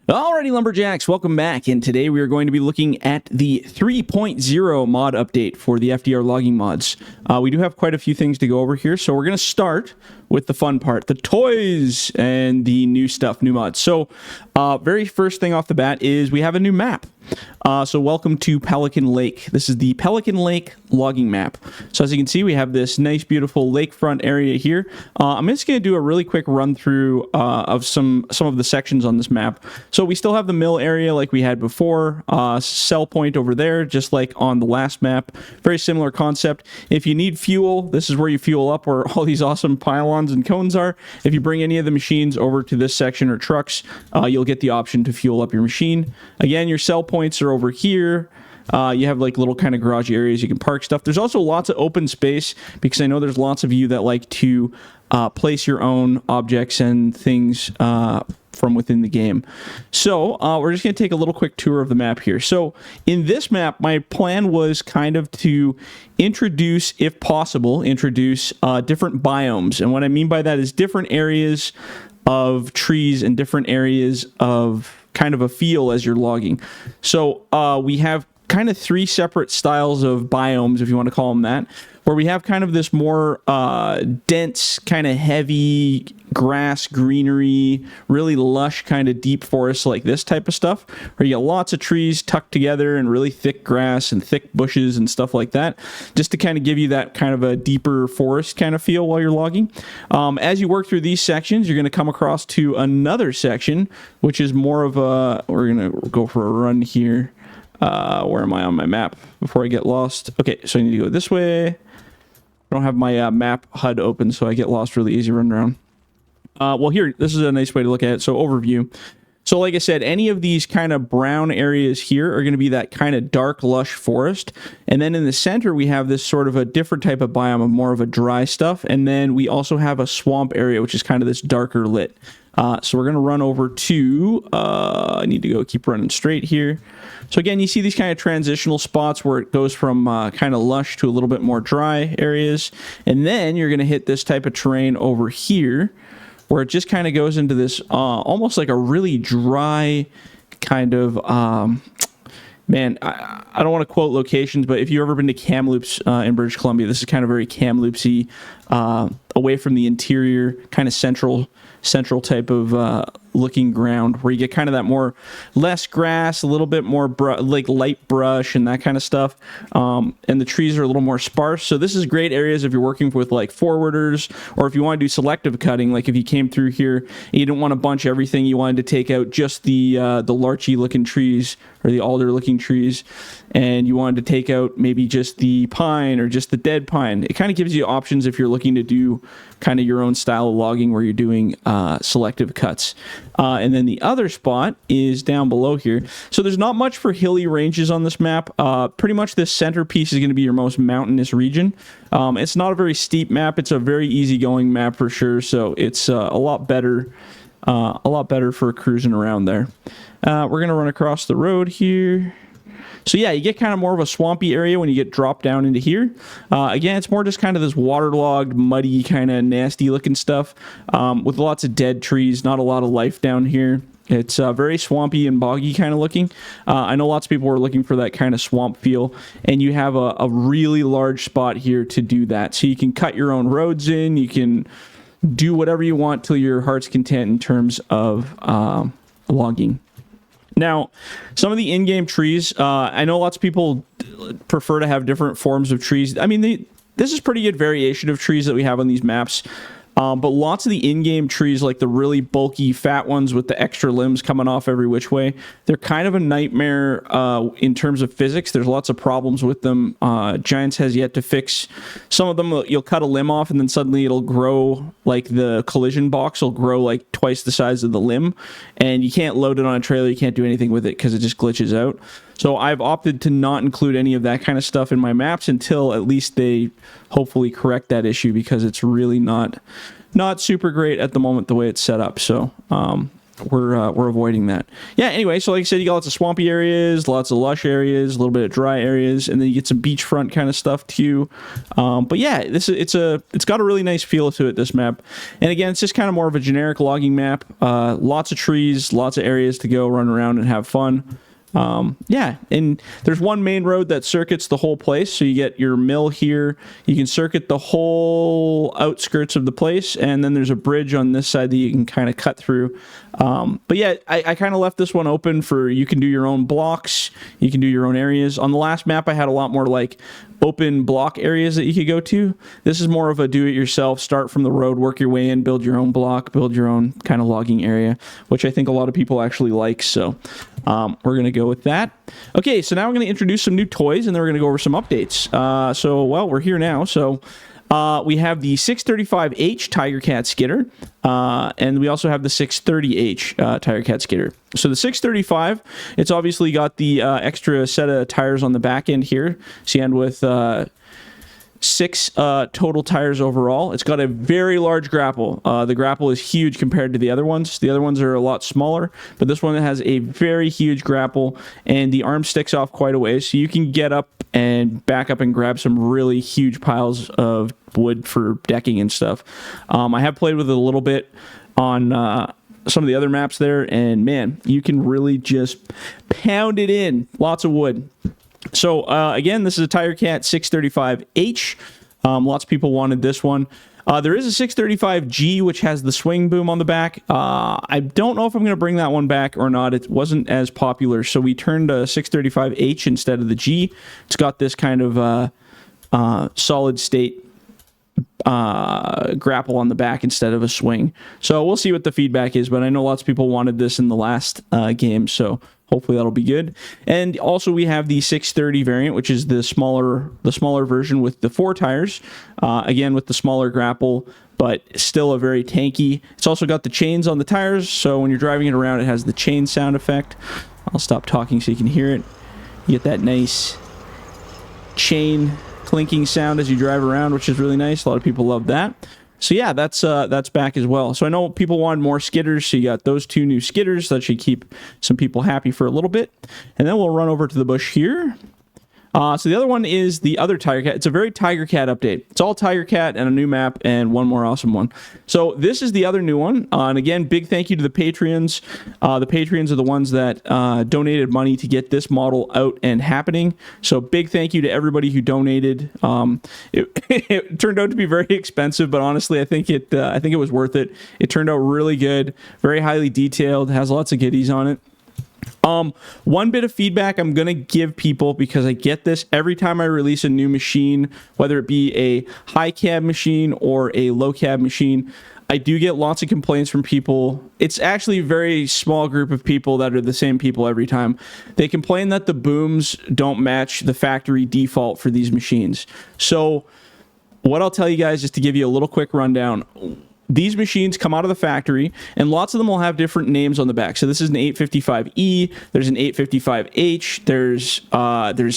Alrighty, Lumberjacks, welcome back, and today we are going to be looking at the 3.0 mod update for the FDR Logging mods. We do have quite a few things to go over here, so we're going to start with the fun part, the toys and the new stuff, new mods. So, very first thing off the bat is we have a new map. So welcome to Pelican Lake. This is the Pelican Lake logging map. So as you can see, we have this nice, beautiful lakefront area here. I'm just going to do a really quick run through of some of the sections on this map. So we still have the mill area like we had before, sell point over there, just like on the last map. Very similar concept. If you need fuel, this is where you fuel up, where all these awesome pylons and cones are. If you bring any of the machines over to this section or trucks, you'll get the option to fuel up your machine. Again, your sell points are over here. You have like little kind of garage areas you can park stuff. There's also lots of open space because I know there's lots of you that like to place your own objects and things from within the game. So we're just going to take a little quick tour of the map here. So in this map, my plan was kind of to introduce, if possible, different biomes. And what I mean by that is different areas of trees and different areas of kind of a feel as you're logging. So we have kind of three separate styles of biomes, if you want to call them that, where we have kind of this more dense, kind of heavy grass, greenery, really lush kind of deep forest like this type of stuff, where you get lots of trees tucked together and really thick grass and thick bushes and stuff like that, just to kind of give you that kind of a deeper forest kind of feel while you're logging. As you work through these sections, you're going to come across to another section, which is more of a, we're going to go for a run here. Where am I on my map before I get lost? Okay, so I need to go this way. I don't have my map HUD open, so I get lost really easy running around. Well, here, this is a nice way to look at it. So overview. So like I said, any of these kind of brown areas here are going to be that kind of dark, lush forest. And then in the center, we have this sort of a different type of biome, of more of a dry stuff. And then we also have a swamp area, which is kind of this darker lit. So we're going to run over to, I need to go keep running straight here. So again, you see these kind of transitional spots where it goes from kind of lush to a little bit more dry areas. And then you're going to hit this type of terrain over here, where it just kind of goes into this almost like a really dry kind of, man, I don't want to quote locations, but if you've ever been to Kamloops in British Columbia, this is kind of very Kamloopsy, away from the interior, kind of central type of looking ground, where you get kind of that more less grass, a little bit more like light brush and that kind of stuff, and the trees are a little more sparse. So this is great areas if you're working with like forwarders, or if you want to do selective cutting, like if you came through here and you didn't want to bunch everything, you wanted to take out just the larchy looking trees or the alder looking trees, and you wanted to take out maybe just the pine or just the dead pine. It kind of gives you options if you're looking to do kind of your own style of logging where you're doing selective cuts. And then the other spot is down below here. So there's not much for hilly ranges on this map. Pretty much this centerpiece is going to be your most mountainous region. It's not a very steep map. It's a very easygoing map for sure. So it's a lot better for cruising around there. We're going to run across the road here. So yeah, you get kind of more of a swampy area when you get dropped down into here. Again, it's more just kind of this waterlogged, muddy, kind of nasty looking stuff with lots of dead trees, not a lot of life down here. It's very swampy and boggy kind of looking. I know lots of people are looking for that kind of swamp feel, and you have a really large spot here to do that. So you can cut your own roads in, you can do whatever you want till your heart's content in terms of logging. Now, some of the in-game trees, I know lots of people prefer to have different forms of trees. I mean, this is pretty good variation of trees that we have on these maps. But lots of the in-game trees, like the really bulky, fat ones with the extra limbs coming off every which way, they're kind of a nightmare in terms of physics. There's lots of problems with them. Giants has yet to fix some of them. You'll cut a limb off, and then suddenly it'll grow, like the collision box will grow like twice the size of the limb, and you can't load it on a trailer. You can't do anything with it because it just glitches out. So I've opted to not include any of that kind of stuff in my maps until at least they hopefully correct that issue, because it's really not super great at the moment the way it's set up. So we're avoiding that. Yeah, anyway, so like I said, you got lots of swampy areas, lots of lush areas, a little bit of dry areas, and then you get some beachfront kind of stuff too. But yeah, it's got a really nice feel to it, this map. And again, it's just kind of more of a generic logging map. Lots of trees, lots of areas to go run around and have fun. Yeah, and there's one main road that circuits the whole place, so you get your mill here. You can circuit the whole outskirts of the place, and then there's a bridge on this side that you can kind of cut through. But yeah, I kind of left this one open for you can do your own blocks, you can do your own areas. On the last map, I had a lot more like open block areas that you could go to. This is more of a do-it-yourself, start from the road, work your way in, build your own block, build your own kind of logging area, which I think a lot of people actually like, so we're going to go with that. Okay, so now we're going to introduce some new toys, and then we're going to go over some updates. Well, we're here now, so we have the 635H Tigercat skidder, and we also have the 630H Tigercat skidder. So the 635, it's obviously got the extra set of tires on the back end here. So you end with 6 total tires overall. It's got a very large grapple. The grapple is huge compared to the other ones. The other ones are a lot smaller, but this one has a very huge grapple, and the arm sticks off quite a ways, so you can get up and back up and grab some really huge piles of wood for decking and stuff. I have played with it a little bit on some of the other maps there, and man, you can really just pound it in. Lots of wood. So again, this is a Tigercat 635H. Lots of people wanted this one. There is a 635G, which has the swing boom on the back. I don't know if I'm going to bring that one back or not. It wasn't as popular, so we turned a 635H instead of the G. It's got this kind of solid state grapple on the back instead of a swing. So we'll see what the feedback is, but I know lots of people wanted this in the last game, so hopefully that'll be good. And also we have the 630 variant, which is the smaller version with the 4 tires. Again, with the smaller grapple, but still a very tanky. It's also got the chains on the tires, so when you're driving it around, it has the chain sound effect. I'll stop talking so you can hear it. You get that nice chain clinking sound as you drive around, which is really nice. A lot of people love that. So yeah, that's back as well. So I know people wanted more skidders, so you got those 2 new skidders. That should keep some people happy for a little bit. And then we'll run over to the bush here. So the other one is the other Tigercat. It's a very Tigercat update. It's all Tigercat and a new map and one more awesome one. So this is the other new one. And again, big thank you to the Patreons. The Patreons are the ones that donated money to get this model out and happening. So big thank you to everybody who donated. It turned out to be very expensive, but honestly, I think it was worth it. It turned out really good, very highly detailed, has lots of goodies on it. One bit of feedback I'm going to give people, because I get this every time I release a new machine, whether it be a high cab machine or a low cab machine, I do get lots of complaints from people. It's actually a very small group of people that are the same people every time. They complain that the booms don't match the factory default for these machines. So what I'll tell you guys, just to give you a little quick rundown, these machines come out of the factory, and lots of them will have different names on the back. So this is an 855E, there's an 855H, there's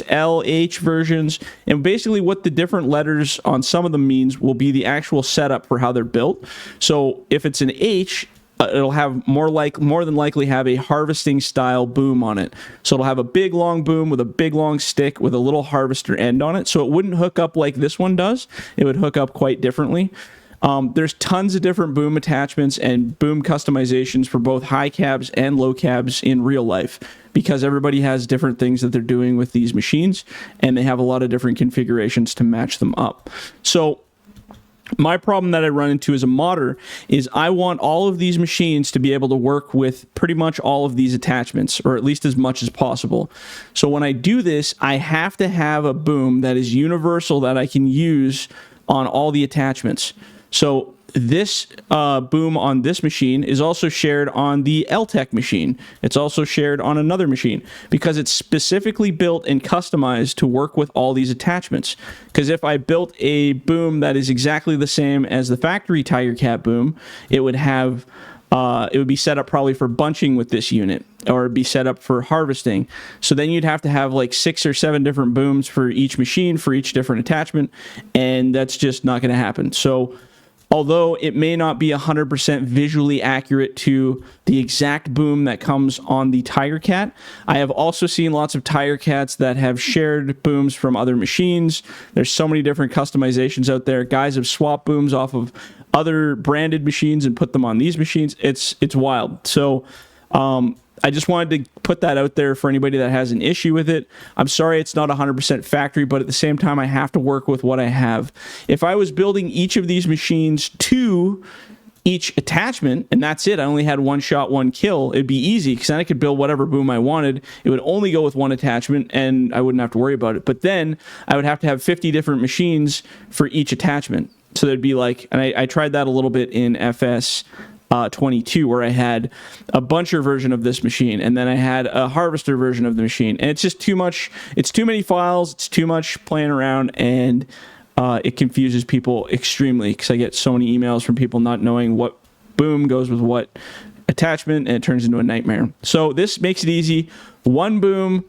LH versions, and basically what the different letters on some of them means will be the actual setup for how they're built. So if it's an H, it'll have more than likely have a harvesting style boom on it. So it'll have a big long boom with a big long stick with a little harvester end on it. So it wouldn't hook up like this one does. It would hook up quite differently. There's tons of different boom attachments and boom customizations for both high cabs and low cabs in real life, because everybody has different things that they're doing with these machines, and they have a lot of different configurations to match them up. So my problem that I run into as a modder is I want all of these machines to be able to work with pretty much all of these attachments, or at least as much as possible. So when I do this, I have to have a boom that is universal that I can use on all the attachments. So this boom on this machine is also shared on the LTEC machine. It's also shared on another machine, because it's specifically built and customized to work with all these attachments. Because if I built a boom that is exactly the same as the factory Tigercat boom, it would have it would be set up probably for bunching with this unit, or it'd be set up for harvesting. So then you'd have to have like 6 or 7 different booms for each machine, for each different attachment, and that's just not going to happen. So although it may not be 100% visually accurate to the exact boom that comes on the Tigercat. I have also seen lots of Tigercats that have shared booms from other machines. There's so many different customizations out there. Guys have swapped booms off of other branded machines and put them on these machines. It's wild. So I just wanted to put that out there for anybody that has an issue with it. I'm sorry it's not 100% factory, but at the same time, I have to work with what I have. If I was building each of these machines to each attachment, and that's it, I only had one shot, one kill, it'd be easy, because then I could build whatever boom I wanted. It would only go with one attachment, and I wouldn't have to worry about it. But then I would have to have 50 different machines for each attachment. So there'd be like, and I tried that a little bit in FS 22, where I had a buncher version of this machine, and then I had a harvester version of the machine, and it's just too much. It's too many files. It's too much playing around, and it confuses people extremely, because I get so many emails from people not knowing what boom goes with what attachment, and it turns into a nightmare. So this makes it easy. One boom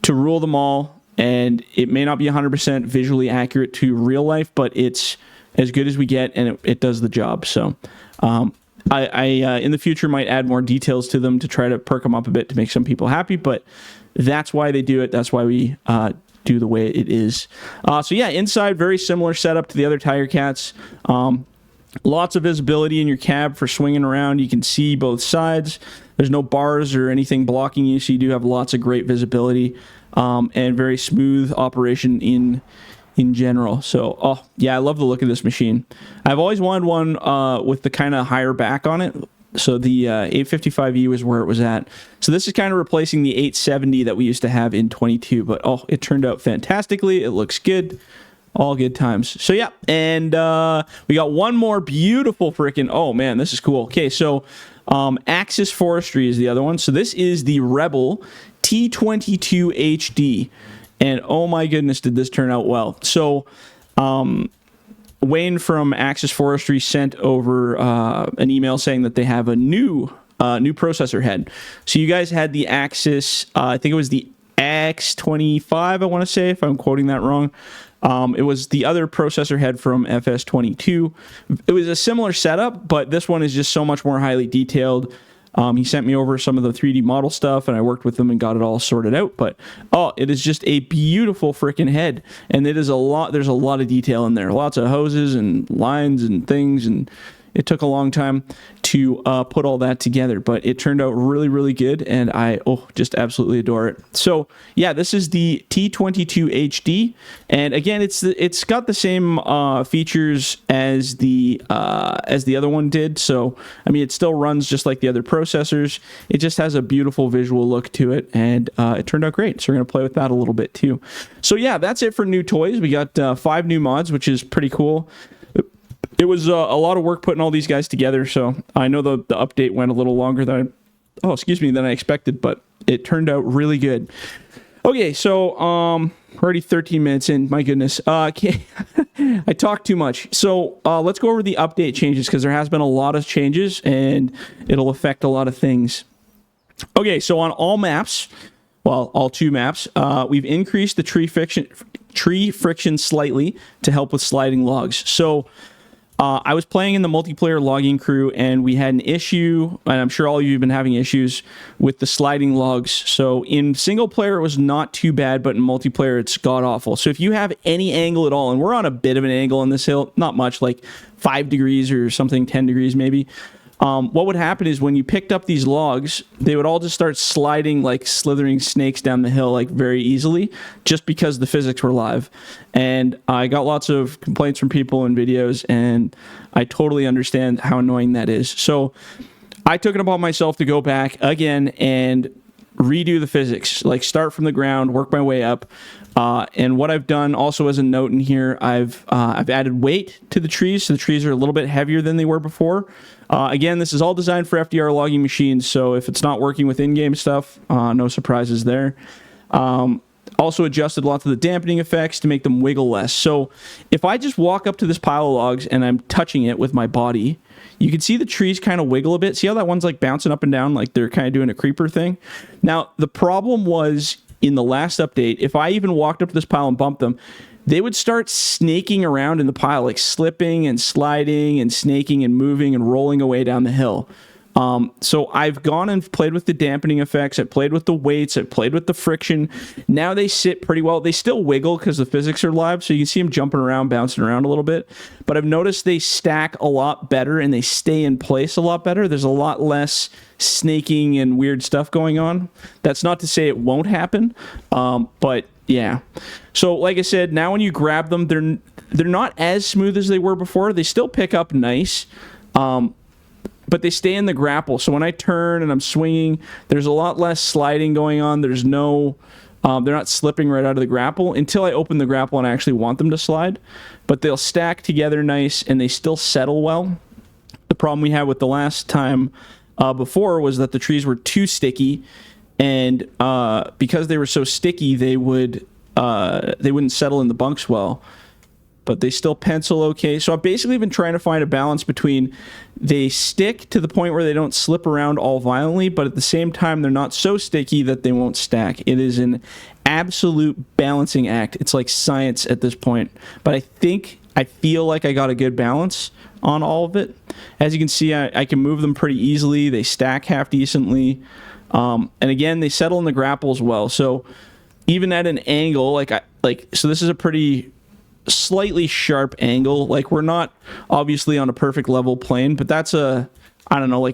to rule them all, and it may not be 100% visually accurate to real life, but it's as good as we get, and it does the job. So I in the future might add more details to them to try to perk them up a bit to make some people happy, but that's why they do it. That's why we do the way it is. So yeah, inside, very similar setup to the other Tigercats. Lots of visibility in your cab for swinging around. You can see both sides. There's no bars or anything blocking you, so you do have lots of great visibility and very smooth operation in general. So, oh, yeah, I love the look of this machine. I've always wanted one with the kind of higher back on it. So the 855E was where it was at. So this is kind of replacing the 870 that we used to have in 22. But, oh, it turned out fantastically. It looks good. All good times. So, yeah, and we got one more beautiful freaking... Oh, man, this is cool. Okay, so Axis Forestry is the other one. So this is the Rebel T22HD. And oh my goodness, did this turn out well. So Wayne from Axis Forestry sent over an email saying that they have a new processor head. So you guys had the Axis, I think it was the X25, I want to say, if I'm quoting that wrong. It was the other processor head from FS22. It was a similar setup, but this one is just so much more highly detailed. He sent me over some of the 3D model stuff, and I worked with them and got it all sorted out. But, oh, it is just a beautiful freaking head. And it is a lot, there's a lot of detail in there. Lots of hoses and lines and things, and it took a long time to put all that together, but it turned out really, really good, and I just absolutely adore it. So yeah, this is the T22HD, and again, it's got the same features as the other one did. So I mean, it still runs just like the other processors. It just has a beautiful visual look to it, and it turned out great. So we're gonna play with that a little bit too. So yeah, that's it for new toys. We got 5 new mods, which is pretty cool. It was a lot of work putting all these guys together, so I know the update went a little longer than I expected, but it turned out really good. Okay, so we're already 13 minutes in. My goodness, okay. I talk too much. So let's go over the update changes, because there has been a lot of changes, and it'll affect a lot of things. Okay, so on all maps, well, all 2 maps, we've increased the tree friction slightly to help with sliding logs. So I was playing in the multiplayer logging crew, and we had an issue, and I'm sure all of you have been having issues with the sliding logs. So in single player, it was not too bad, but in multiplayer, it's god-awful. So if you have any angle at all, and we're on a bit of an angle on this hill, not much, like 5 degrees or something, 10 degrees maybe, what would happen is when you picked up these logs, they would all just start sliding like slithering snakes down the hill like very easily, just because the physics were live. And I got lots of complaints from people in videos, and I totally understand how annoying that is. So I took it upon myself to go back again and redo the physics, like start from the ground, work my way up. And what I've done also as a note in here, I've added weight to the trees, so the trees are a little bit heavier than they were before. Again, this is all designed for FDR logging machines, so if it's not working with in-game stuff, no surprises there. Also adjusted lots of the dampening effects to make them wiggle less. So if I just walk up to this pile of logs and I'm touching it with my body, you can see the trees kind of wiggle a bit. See how that one's like bouncing up and down, like they're kind of doing a creeper thing? Now, the problem was in the last update, if I even walked up to this pile and bumped them, they would start snaking around in the pile, like slipping and sliding and snaking and moving and rolling away down the hill. So I've gone and played with the dampening effects. I've played with the weights. I've played with the friction. Now they sit pretty well. They still wiggle because the physics are live, so you can see them jumping around, bouncing around a little bit. But I've noticed they stack a lot better and they stay in place a lot better. There's a lot less snaking and weird stuff going on. That's not to say it won't happen, but yeah. So like I said, now when you grab them, they're not as smooth as they were before. They still pick up nice. But they stay in the grapple. So when I turn and I'm swinging, there's a lot less sliding going on. There's no, they're not slipping right out of the grapple until I open the grapple and I actually want them to slide. But they'll stack together nice and they still settle well. The problem we had with the last time before was that the trees were too sticky, and because they were so sticky, they wouldn't settle in the bunks well. But they still pencil okay. So I've basically been trying to find a balance between they stick to the point where they don't slip around all violently, but at the same time, they're not so sticky that they won't stack. It is an absolute balancing act. It's like science at this point. But I feel like I got a good balance on all of it. As you can see, I can move them pretty easily. They stack half decently. And again, they settle in the grapple as well. So even at an angle, so this is a pretty slightly sharp angle. Like, we're not obviously on a perfect level plane, but that's like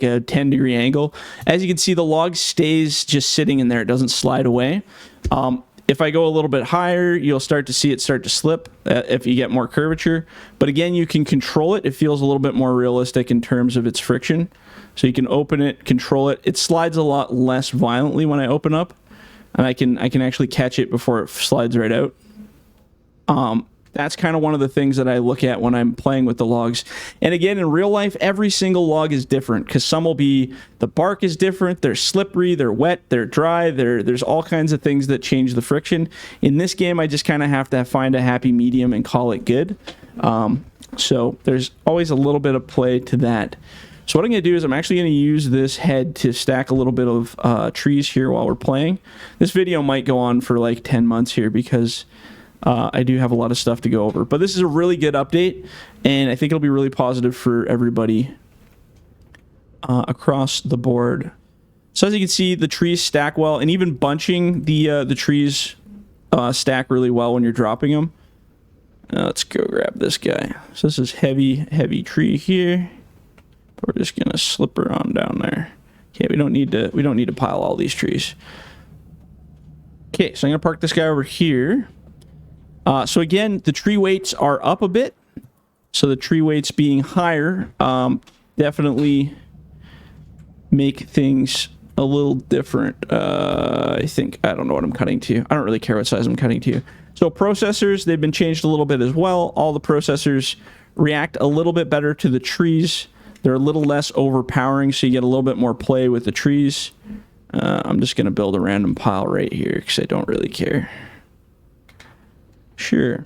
a 10-degree angle. As you can see, the log stays just sitting in there. It doesn't slide away. If I go a little bit higher, you'll start to see it start to slip if you get more curvature. But again, you can control it. It feels a little bit more realistic in terms of its friction. So you can open it, control it. It slides a lot less violently when I open up, and I can actually catch it before it slides right out. That's kind of one of the things that I look at when I'm playing with the logs. And again, in real life, every single log is different, because some will be, the bark is different, they're slippery, they're wet, they're dry, there's all kinds of things that change the friction. In this game, I just kind of have to find a happy medium and call it good. So there's always a little bit of play to that. So what I'm going to do is I'm actually going to use this head to stack a little bit of trees here while we're playing. This video might go on for like 10 months here, because I do have a lot of stuff to go over. But this is a really good update, and I think it'll be really positive for everybody across the board. So as you can see, the trees stack well, and even bunching the trees stack really well when you're dropping them. Let's go grab this guy. So this is heavy tree here. We're just gonna slip her on down there. Okay, we don't need to pile all these trees. Okay, so I'm gonna park this guy over here. So again, the tree weights are up a bit. So the tree weights being higher definitely make things a little different. I don't know what I'm cutting to. I don't really care what size I'm cutting to. So processors, they've been changed a little bit as well. All the processors react a little bit better to the trees. They're a little less overpowering, so you get a little bit more play with the trees. I'm just going to build a random pile right here because I don't really care. Sure.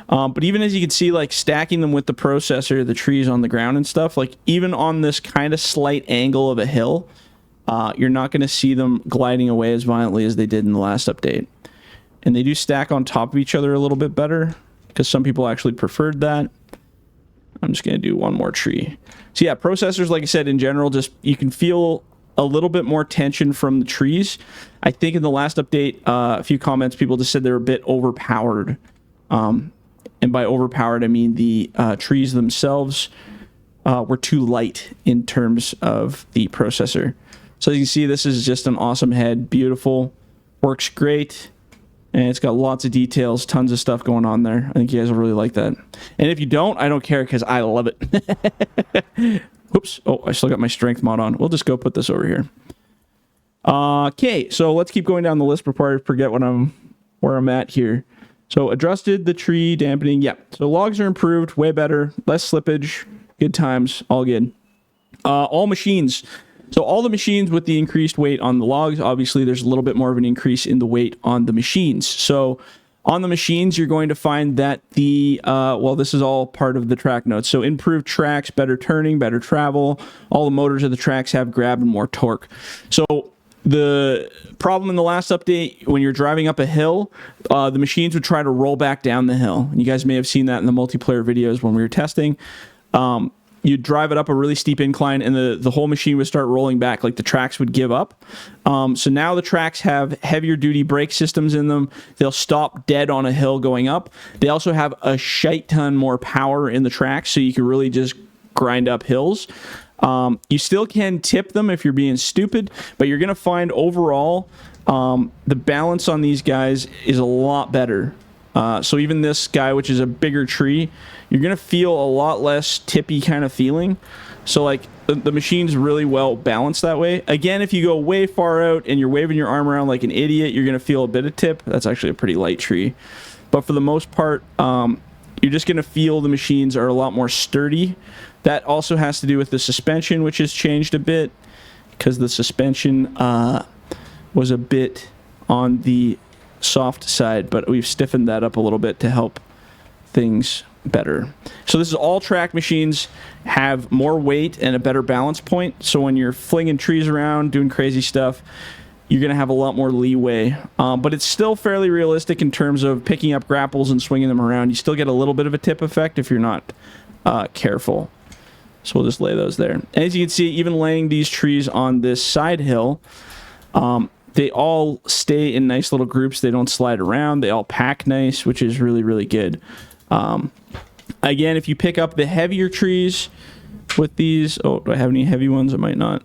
But even as you can see, like stacking them with the processor, the trees on the ground and stuff, like even on this kind of slight angle of a hill, you're not going to see them gliding away as violently as they did in the last update. And they do stack on top of each other a little bit better, because some people actually preferred that. I'm just going to do one more tree. So yeah, processors, like I said, in general, just you can feel a little bit more tension from the trees. I think in the last update, a few comments, people just said they're a bit overpowered. And by overpowered, I mean the trees themselves were too light in terms of the processor. So as you can see, this is just an awesome head. Beautiful. Works great. And it's got lots of details, tons of stuff going on there. I think you guys will really like that. And if you don't, I don't care, because I love it. Oops. Oh, I still got my strength mod on. We'll just go put this over here. Okay, so let's keep going down the list before I forget where I'm at here. So adjusted the tree dampening. Yeah, so logs are improved, way better, less slippage, good times, all good. All machines. So all the machines with the increased weight on the logs, obviously there's a little bit more of an increase in the weight on the machines. So on the machines, you're going to find that well, this is all part of the track notes. So improved tracks, better turning, better travel. All the motors of the tracks have grab and more torque. So The problem in the last update, when you're driving up a hill, the machines would try to roll back down the hill. You guys may have seen that in the multiplayer videos when we were testing. You'd drive it up a really steep incline, and the whole machine would start rolling back, like the tracks would give up. So now the tracks have heavier duty brake systems in them. They'll stop dead on a hill going up. They also have a shite ton more power in the tracks, so you can really just grind up hills. You still can tip them if you're being stupid, but you're going to find overall the balance on these guys is a lot better. So even this guy, which is a bigger tree, you're going to feel a lot less tippy kind of feeling. So like the machine's really well balanced that way. Again, if you go way far out and you're waving your arm around like an idiot, you're going to feel a bit of tip. That's actually a pretty light tree. But for the most part, you're just going to feel the machines are a lot more sturdy. That also has to do with the suspension, which has changed a bit, because the suspension was a bit on the soft side, but we've stiffened that up a little bit to help things better. So this is all track machines have more weight and a better balance point. So when you're flinging trees around, doing crazy stuff, you're going to have a lot more leeway. But it's still fairly realistic in terms of picking up grapples and swinging them around. You still get a little bit of a tip effect if you're not careful. So we'll just lay those there. And as you can see, even laying these trees on this side hill, they all stay in nice little groups. They don't slide around. They all pack nice, which is really, really good. Again, if you pick up the heavier trees with these... Oh, do I have any heavy ones? I might not.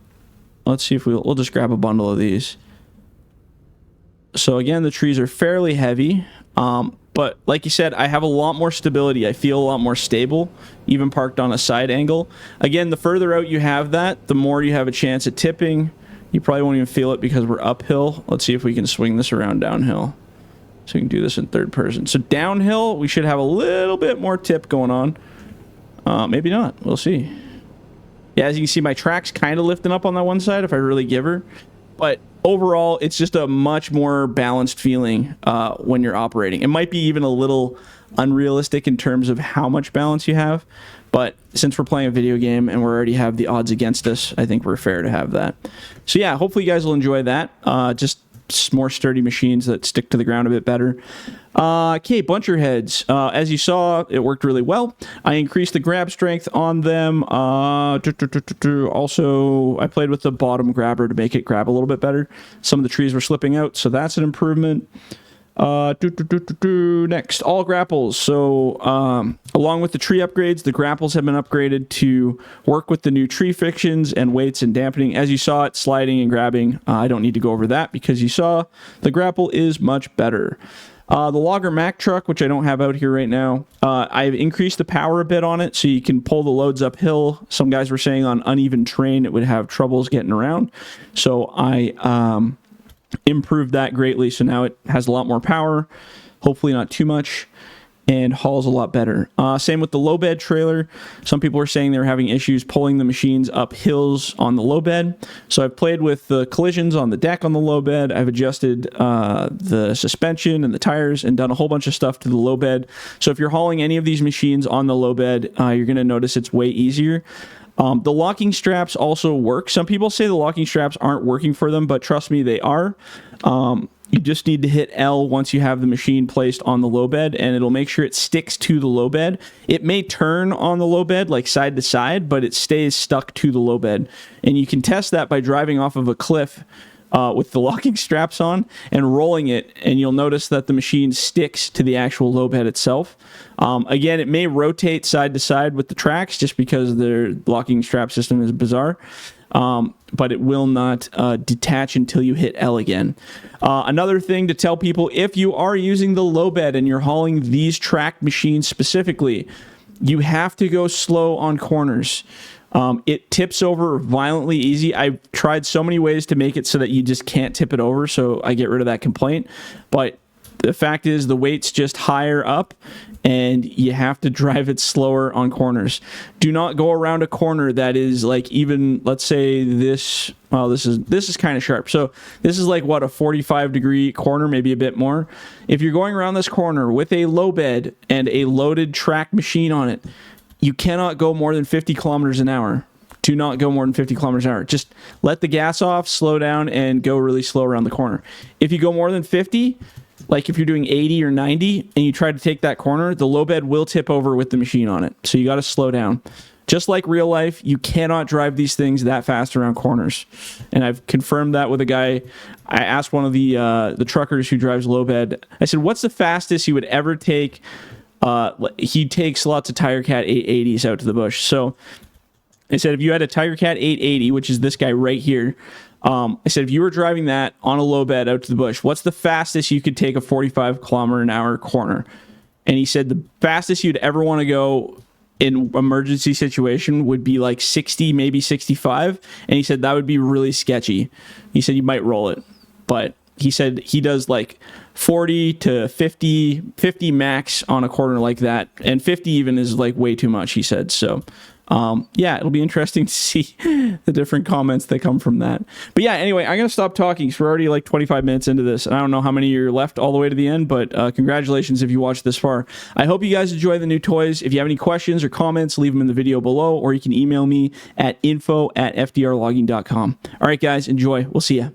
Let's see if we'll just grab a bundle of these. So again, the trees are fairly heavy. But like you said, I have a lot more stability. I feel a lot more stable, even parked on a side angle. Again, the further out you have that, the more you have a chance at tipping. You probably won't even feel it because we're uphill. Let's see if we can swing this around downhill. So we can do this in third person. So downhill, we should have a little bit more tip going on. Maybe not. We'll see. Yeah, as you can see, my track's kind of lifting up on that one side if I really give her. But overall, it's just a much more balanced feeling when you're operating. It might be even a little unrealistic in terms of how much balance you have. But since we're playing a video game and we already have the odds against us, I think we're fair to have that. So yeah, hopefully you guys will enjoy that. Just more sturdy machines that stick to the ground a bit better. Okay, buncher heads. As you saw, it worked really well. I increased the grab strength on them. Also, I played with the bottom grabber to make it grab a little bit better. Some of the trees were slipping out, so that's an improvement. Next, all grapples. So along with the tree upgrades, the grapples have been upgraded to work with the new tree frictions and weights and dampening. As you saw it, sliding and grabbing, I don't need to go over that because you saw the grapple is much better. The Logger Mack truck, which I don't have out here right now, I've increased the power a bit on it so you can pull the loads uphill. Some guys were saying on uneven terrain it would have troubles getting around. So I improved that greatly, so now it has a lot more power, hopefully not too much, and hauls a lot better. Same with the low bed trailer. Some people were saying they were having issues pulling the machines up hills on the low bed, so I've played with the collisions on the deck on the low bed. I've adjusted the suspension and the tires and done a whole bunch of stuff to the low bed. So if you're hauling any of these machines on the low bed, you're going to notice it's way easier. The locking straps also work. Some people say the locking straps aren't working for them, but trust me, they are. You just need to hit L once you have the machine placed on the low bed, and it'll make sure it sticks to the low bed. It may turn on the low bed, like side to side, but it stays stuck to the low bed. And you can test that by driving off of a cliff with the locking straps on and rolling it, and you'll notice that the machine sticks to the actual low bed itself. Again, it may rotate side to side with the tracks just because their locking strap system is bizarre, but it will not detach until you hit L again. Another thing to tell people, if you are using the low bed and you're hauling these track machines specifically, you have to go slow on corners. It tips over violently easy. I've tried so many ways to make it so that you just can't tip it over, so I get rid of that complaint. But the fact is the weight's just higher up, and you have to drive it slower on corners. Do not go around a corner that is like even, let's say this, well, this is kind of sharp. So this is like, what, a 45-degree corner, maybe a bit more. If you're going around this corner with a low bed and a loaded track machine on it, you cannot go more than 50 kilometers an hour. do not go more than 50 kilometers an hour. Just let the gas off, slow down, and go really slow around the corner. If you go more than 50, like if you're doing 80 or 90 and you try to take that corner, the low bed will tip over with the machine on it. So you got to slow down. Just like real life, you cannot drive these things that fast around corners. And I've confirmed that with a guy. I asked one of the truckers who drives low bed. I said, what's the fastest you would ever take? He takes lots of Tigercat 880s out to the bush. So I said, if you had a Tigercat 880, which is this guy right here, I said, if you were driving that on a low bed out to the bush, what's the fastest you could take a 45 kilometer an hour corner? And he said the fastest you'd ever want to go in emergency situation would be like 60, maybe 65. And he said that would be really sketchy. He said you might roll it, but he said he does like 40 to 50 max on a corner like that. And 50 even is like way too much, he said. So yeah, it'll be interesting to see the different comments that come from that. But yeah, anyway, I'm going to stop talking because we're already like 25 minutes into this. And I don't know how many you're left all the way to the end, but congratulations if you watched this far. I hope you guys enjoy the new toys. If you have any questions or comments, leave them in the video below, or you can email me at info@fdrlogging.com. All right, guys, enjoy. We'll see ya.